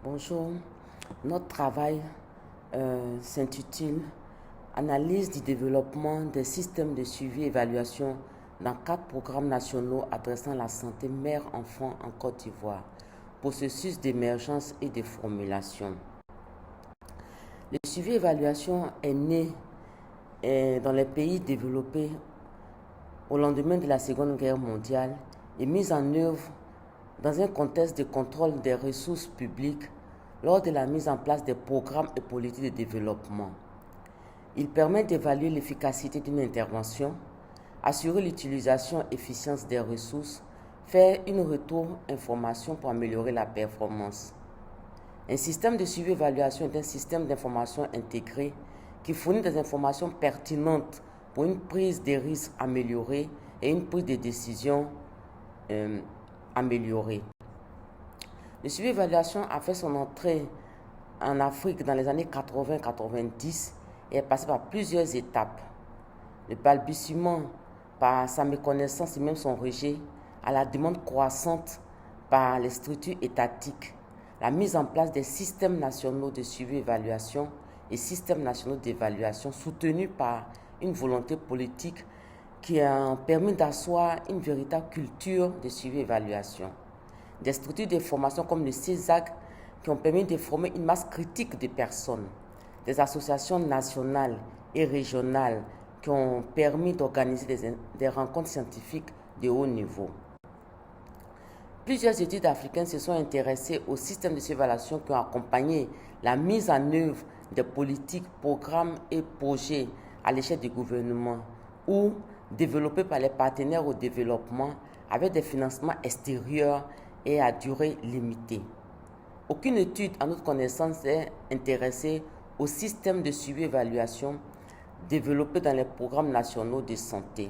Bonjour, notre travail s'intitule Analyse du développement des systèmes de suivi et évaluation dans 4 programmes nationaux adressant la santé mère-enfant en Côte d'Ivoire, processus d'émergence et de formulation. Le suivi et évaluation est né dans les pays développés au lendemain de la Seconde Guerre mondiale et mis en œuvre dans un contexte de contrôle des ressources publiques lors de la mise en place des programmes et politiques de développement. Il permet d'évaluer l'efficacité d'une intervention, assurer l'utilisation efficiente des ressources, faire une retour-information pour améliorer la performance. Un système de suivi-évaluation est un système d'information intégré qui fournit des informations pertinentes pour une prise de risque améliorée et une prise de décision améliorée. Le suivi-évaluation a fait son entrée en Afrique dans les années 80-90 et est passé par plusieurs étapes. Le balbutiement par sa méconnaissance et même son rejet, à la demande croissante par les structures étatiques, la mise en place des systèmes nationaux de suivi-évaluation et systèmes nationaux d'évaluation soutenus par une volonté politique qui a permis d'asseoir une véritable culture de suivi-évaluation. Des structures de formation comme le CESAC qui ont permis de former une masse critique de personnes, des associations nationales et régionales qui ont permis d'organiser des rencontres scientifiques de haut niveau. Plusieurs études africaines se sont intéressées aux systèmes de suivi-évaluation qui ont accompagné la mise en œuvre des politiques, programmes et projets à l'échelle du gouvernement ou développés par les partenaires au développement avec des financements extérieurs et à durée limitée. Aucune étude, à notre connaissance, n'est intéressée aux systèmes de suivi-évaluation développés dans les programmes nationaux de santé,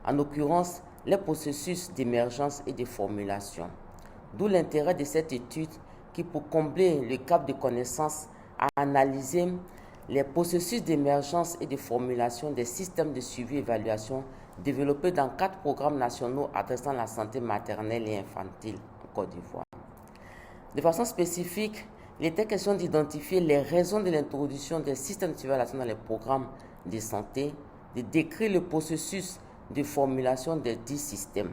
en l'occurrence les processus d'émergence et de formulation. D'où l'intérêt de cette étude qui, pour combler le gap de connaissances, a analysé les processus d'émergence et de formulation des systèmes de suivi-évaluation développés dans 4 programmes nationaux adressant la santé maternelle et infantile en Côte d'Ivoire. De façon spécifique, il était question d'identifier les raisons de l'introduction des systèmes de suivi-évaluation dans les programmes de santé, de décrire le processus de formulation des 10 systèmes.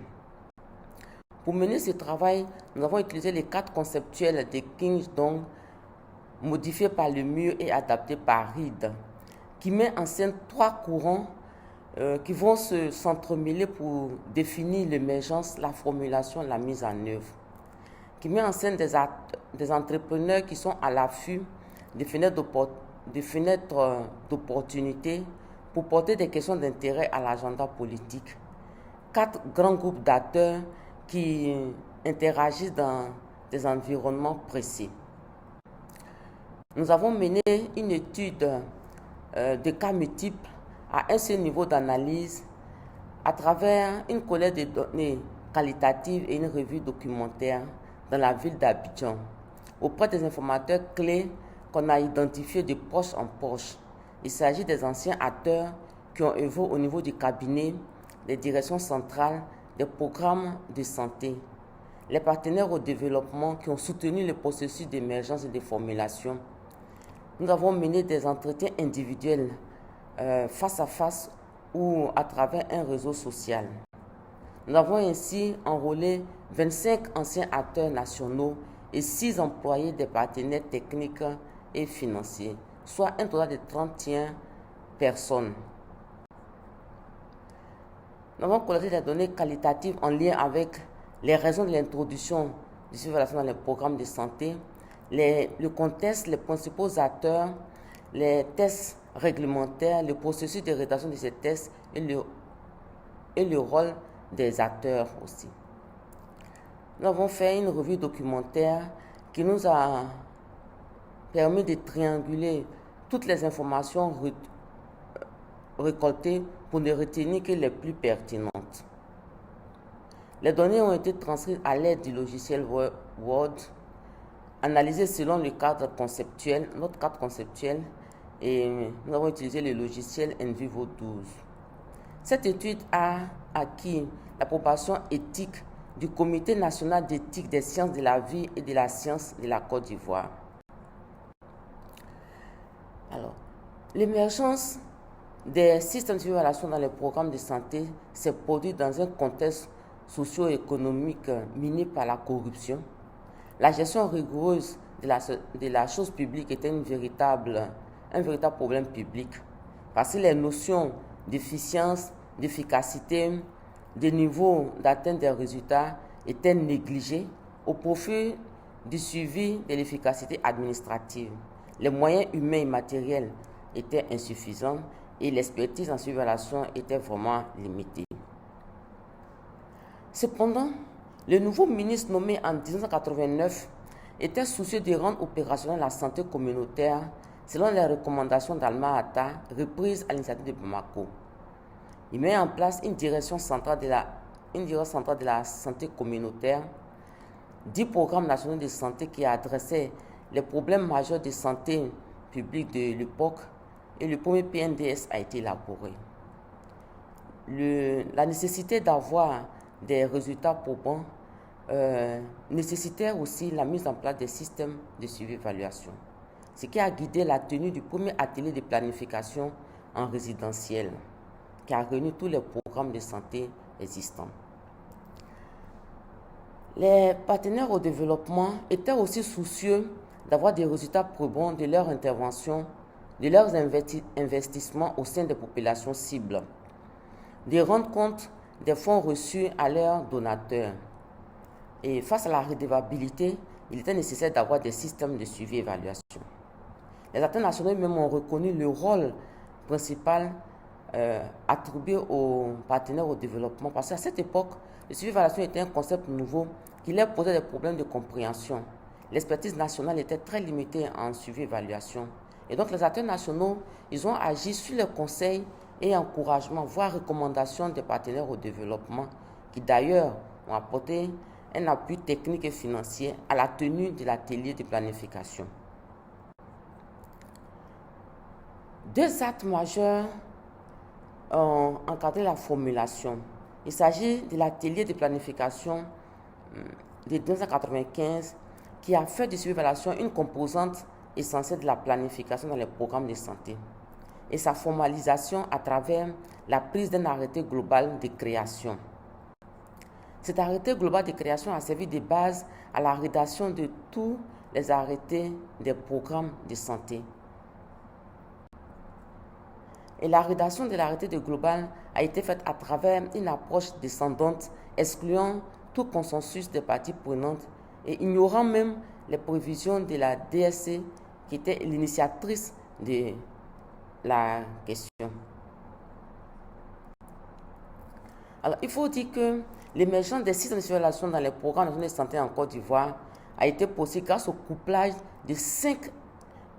Pour mener ce travail, nous avons utilisé les 4 conceptuels de King Dong, modifiés par le mur et adaptés par Reed, qui met en scène 3 courants qui vont s'entremêler pour définir l'émergence, la formulation et la mise en œuvre, qui met en scène des entrepreneurs qui sont à l'affût des fenêtres d'opportunité pour porter des questions d'intérêt à l'agenda politique. 4 grands groupes d'acteurs qui interagissent dans des environnements précis. Nous avons mené une étude de cas multiples à un seul niveau d'analyse à travers une collecte de données qualitatives et une revue documentaire dans la ville d'Abidjan, auprès des informateurs clés qu'on a identifiés de poche en poche. Il s'agit des anciens acteurs qui ont œuvré au niveau du cabinet, des directions centrales, des programmes de santé, les partenaires au développement qui ont soutenu le processus d'émergence et de formulation. Nous avons mené des entretiens individuels face à face ou à travers un réseau social. Nous avons ainsi enrôlé 25 anciens acteurs nationaux et 6 employés des partenaires techniques et financiers, soit un total de 31 personnes. Nous avons collecté des données qualitatives en lien avec les raisons de l'introduction du suivi-évaluation dans les programmes de santé, le contexte, les principaux acteurs, les tests réglementaires, le processus de rédaction de ces tests et le rôle des acteurs aussi. Nous avons fait une revue documentaire qui nous a permis de trianguler toutes les informations récoltées pour ne retenir que les plus pertinentes. Les données ont été transcrites à l'aide du logiciel Word, analysées selon le cadre conceptuel, notre cadre conceptuel, et nous avons utilisé le logiciel NVivo 12. Cette étude a acquis l'approbation éthique du Comité national d'éthique des sciences de la vie et de la science de la Côte d'Ivoire. Alors, l'émergence des systèmes de d'évaluation dans les programmes de santé s'est produite dans un contexte socio-économique miné par la corruption. La gestion rigoureuse de la chose publique était un véritable problème public, parce que les notions d'efficience, d'efficacité, de niveau d'atteinte des résultats étaient négligées au profit du suivi de l'efficacité administrative. Les moyens humains et matériels étaient insuffisants et l'expertise en surveillance était vraiment limitée. Cependant, le nouveau ministre nommé en 1989 était soucieux de rendre opérationnelle la santé communautaire selon les recommandations d'Alma Ata, reprises à l'initiative de Bamako. Il met en place une direction centrale de la santé communautaire, 10 programmes nationaux de santé qui adressaient les problèmes majeurs de santé publique de l'époque, et le premier PNDS a été élaboré. La nécessité d'avoir des résultats probants nécessitait aussi la mise en place des systèmes de suivi-évaluation, ce qui a guidé la tenue du premier atelier de planification en résidentiel, qui a réuni tous les programmes de santé existants. Les partenaires au développement étaient aussi soucieux d'avoir des résultats probants de leurs interventions, de leurs investissements au sein des populations cibles, de rendre compte des fonds reçus à leurs donateurs. Et face à la redevabilité, il était nécessaire d'avoir des systèmes de suivi et évaluation. Les acteurs nationaux eux-mêmes ont reconnu le rôle principal attribué aux partenaires au développement, parce qu'à cette époque, le suivi et évaluation était un concept nouveau qui leur posait des problèmes de compréhension. L'expertise nationale était très limitée en suivi et évaluation. Et donc les acteurs nationaux, ils ont agi sur les conseils et encouragements, voire recommandations des partenaires au développement, qui d'ailleurs ont apporté un appui technique et financier à la tenue de l'atelier de planification. Deux actes majeurs ont encadré la formulation. Il s'agit de l'atelier de planification de 1995 qui a fait de suivi-évaluation une composante essentielle de la planification dans les programmes de santé et sa formalisation à travers la prise d'un arrêté global de création. Cet arrêté global de création a servi de base à la rédaction de tous les arrêtés des programmes de santé. Et la rédaction de l'arrêté de global a été faite à travers une approche descendante, excluant tout consensus des parties prenantes et ignorant même les prévisions de la DSC qui était l'initiatrice de la question. Alors, il faut dire que l'émergence des systèmes de surveillance dans les programmes de santé en Côte d'Ivoire a été possible grâce au couplage de 5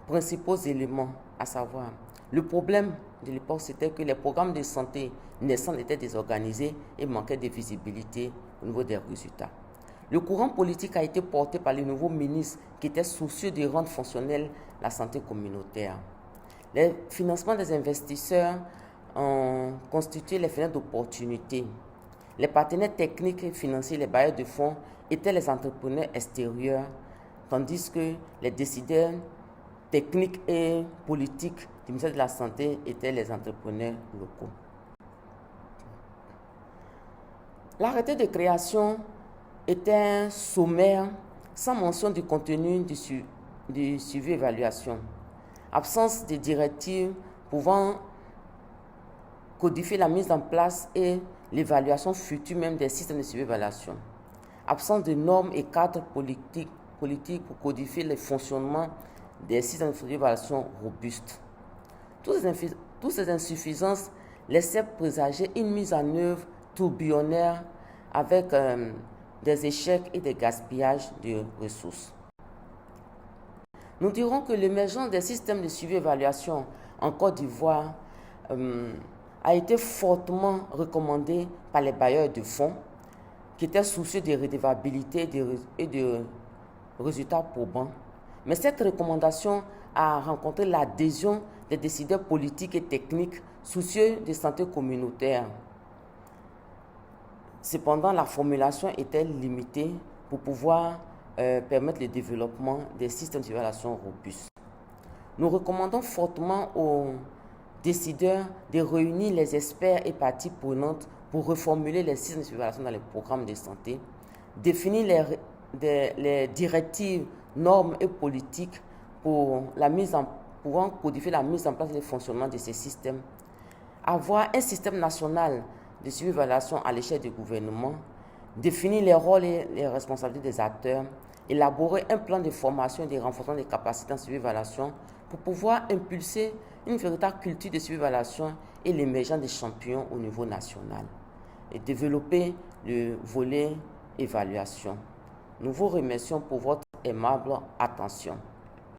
principaux éléments, à savoir le problème de l'époque, c'était que les programmes de santé naissants étaient désorganisés et manquaient de visibilité au niveau des résultats. Le courant politique a été porté par le nouveau ministre qui était soucieux de rendre fonctionnelle la santé communautaire. Les financements des investisseurs ont constitué les fenêtres d'opportunité. Les partenaires techniques et financiers, les bailleurs de fonds étaient les entrepreneurs extérieurs, tandis que les décideurs techniques et politiques du ministère de la Santé étaient les entrepreneurs locaux. L'arrêté de création était un sommaire sans mention du contenu du suivi-évaluation. Absence de directives pouvant codifier la mise en place et l'évaluation future même des systèmes de suivi-évaluation. Absence de normes et cadres politiques pour codifier le fonctionnement des systèmes de suivi-évaluation robustes. Toutes ces insuffisances laissaient présager une mise en œuvre tourbillonnaire avec des échecs et des gaspillages de ressources. Nous dirons que l'émergence des systèmes de suivi-évaluation en Côte d'Ivoire a été fortement recommandée par les bailleurs de fonds qui étaient soucieux de redevabilité et de résultats probants. Mais cette recommandation a rencontré l'adhésion des décideurs politiques et techniques soucieux de santé communautaire. Cependant, la formulation était limitée pour pouvoir permettre le développement des systèmes d'évaluation robustes. Nous recommandons fortement aux décideurs de réunir les experts et parties prenantes pour reformuler les systèmes d'évaluation dans les programmes de santé, définir les directives, normes et politiques pour codifier la mise en place et le fonctionnement de ces systèmes, avoir un système national de suivi-évaluation à l'échelle du gouvernement, définir les rôles et les responsabilités des acteurs, élaborer un plan de formation et de renforcement des capacités en suivi-évaluation pour pouvoir impulser une véritable culture de suivi-évaluation et l'émergence des champions au niveau national et développer le volet évaluation. Nous vous remercions pour votre aimable attention.